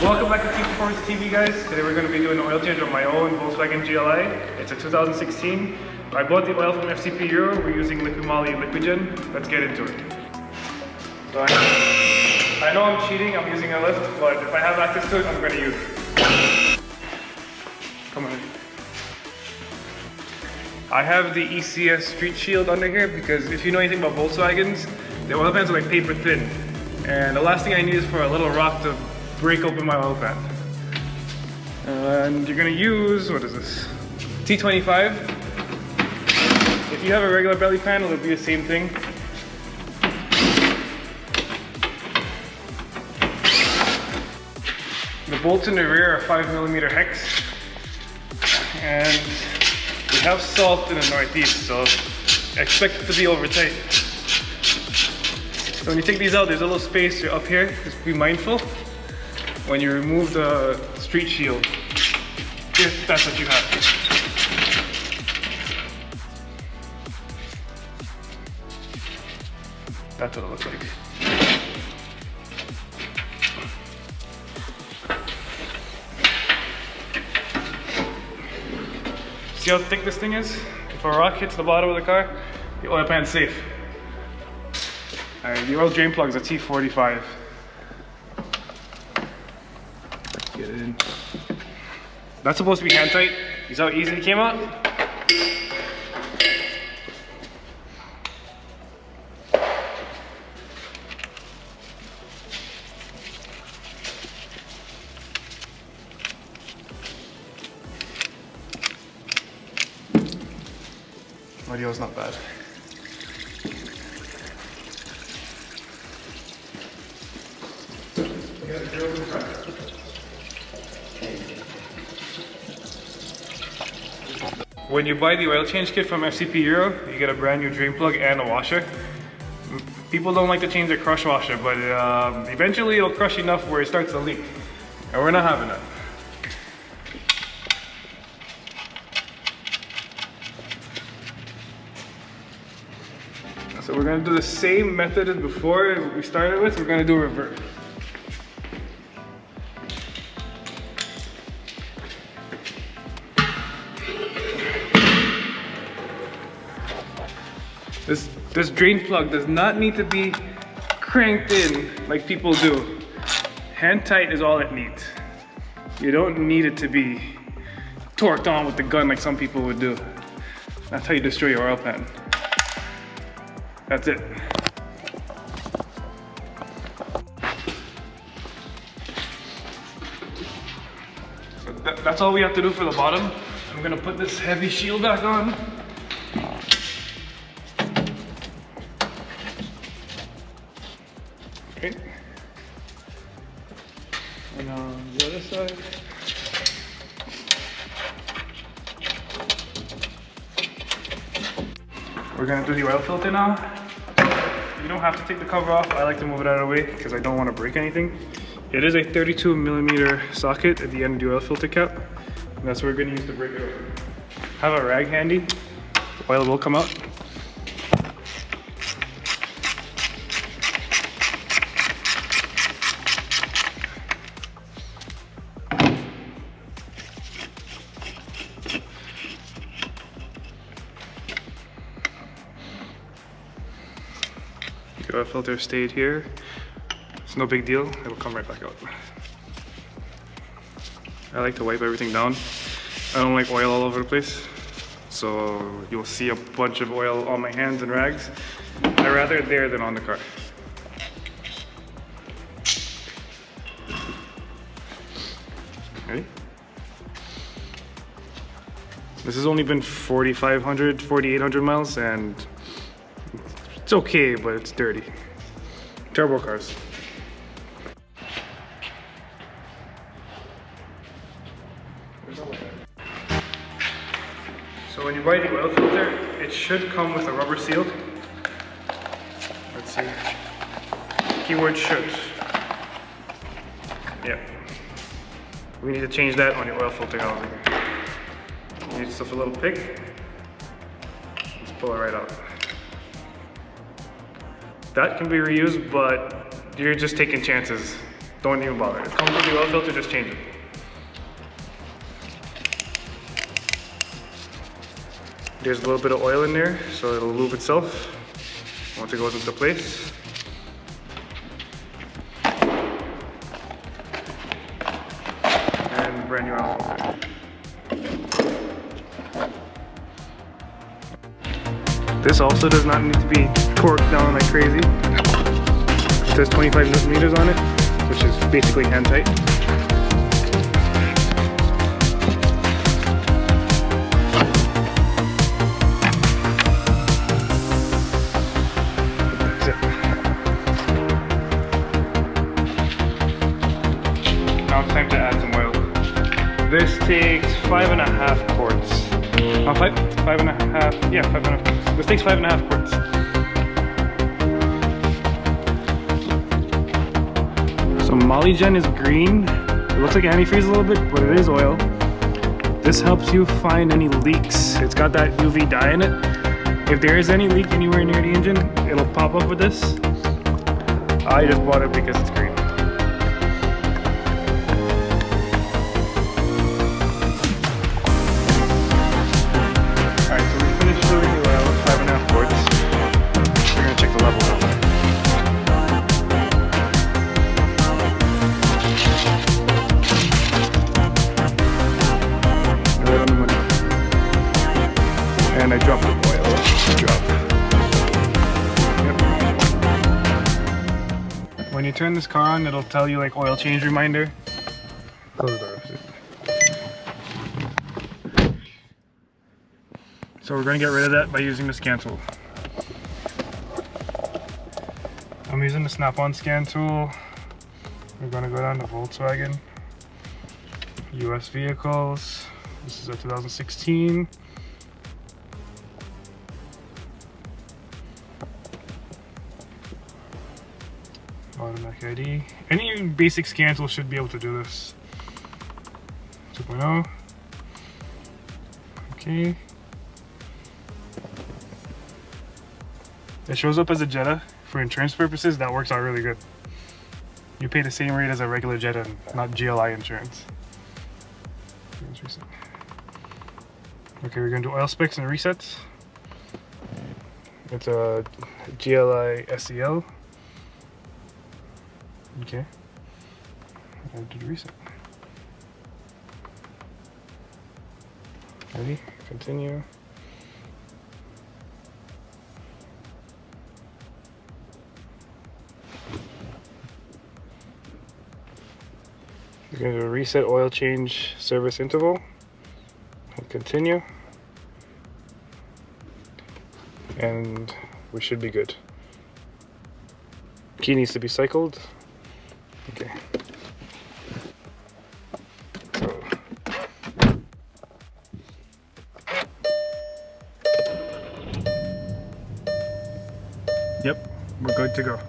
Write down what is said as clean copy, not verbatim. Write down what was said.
Welcome back to Team Performance TV, guys. Today we're going to be doing an oil change on my own Volkswagen GLI. It's a 2016. I bought the oil from FCP Euro. We're using Liquid Moly Liquigen. Let's get into it. So I know I'm cheating, I'm using a lift, but if I have access to it, I'm going to use it. Come on. I have the ECS Street Shield under here because if you know anything about Volkswagens, the oil pans are like paper thin. And the last thing I need is for a little rock to break open my oil pan. And you're gonna use, what is this? T25. If you have a regular belly pan, it'll be the same thing. The bolts in the rear are 5mm hex. And we have salt in the northeast, so expect it to be over tight. So when you take these out, there's a little space up here. Just be mindful when you remove the street shield, if that's what you have. That's what it looks like. See how thick this thing is? If a rock hits the bottom of the car, the oil pan's safe. Alright, the oil drain plug is a T45. Get it in. That's supposed to be hand tight. You see how easy it came out? Audio's not bad. When you buy the oil change kit from FCP Euro, you get a brand new drain plug and a washer. People don't like to change their crush washer, but eventually it'll crush enough where it starts to leak. And we're not having that. So we're gonna do the same method as before we started with. We're gonna do reverse. This drain plug does not need to be cranked in like people do. Hand tight is all it needs. You don't need it to be torqued on with the gun like some people would do. That's how you destroy your oil pan. That's it. So that's all we have to do for the bottom. I'm gonna put this heavy shield back on. Okay. And on the other side. We're gonna do the oil filter now. You don't have to take the cover off. I like to move it out of the way because I don't want to break anything. It is a 32mm socket at the end of the oil filter cap. And that's what we're gonna use to break it open. Have a rag handy. The oil will come out. The oil filter stayed here. It's no big deal, it'll come right back out. I like to wipe everything down. I don't like oil all over the place. So you'll see a bunch of oil on my hands and rags. I'd rather it there than on the car. Ready? This has only been 4,500, 4,800 miles and it's okay, but it's dirty. Turbo cars. So when you buy the oil filter, it should come with a rubber seal. Let's see. Keyword should. Yeah. We need to change that on your oil filter housing. Use yourself a little pick. Just pull it right out. That can be reused, but you're just taking chances. don't even bother. It comes with the oil filter, just change it. There's a little bit of oil in there, so it'll lube itself once it goes into place. And brand new oil filter. This also does not need to be torqued down like crazy. It says 25 Newton meters on it, which is basically hand tight. That's it. Now it's time to add some oil. This takes 5.5 quarts. 5.5, yeah, 5.5. This takes 5.5 quarts. So Molygen is green. It looks like antifreeze a little bit, but it is oil. This helps you find any leaks. It's got that UV dye in it. If there is any leak anywhere near the engine, it'll pop up with this. I just bought it because it's green. And I dropped the oil. Yep. When you turn this car on, it'll tell you like oil change reminder. Close the door. So we're going to get rid of that by using the scan tool. I'm using the snap-on scan tool. We're going to go down to Volkswagen, US vehicles. This is a 2016. Automatic ID. Any basic scan tool should be able to do this. 2.0. Okay. It shows up as a Jetta. For insurance purposes, that works out really good. You pay the same rate as a regular Jetta, not GLI insurance. Okay, we're going to do oil specs and resets. It's a GLI SEL. Okay, I'm going to do the reset. Ready? Continue. We're going to do a reset oil change service interval. And continue. And we should be good. Key needs to be cycled. Okay. So. Yep, we're good to go.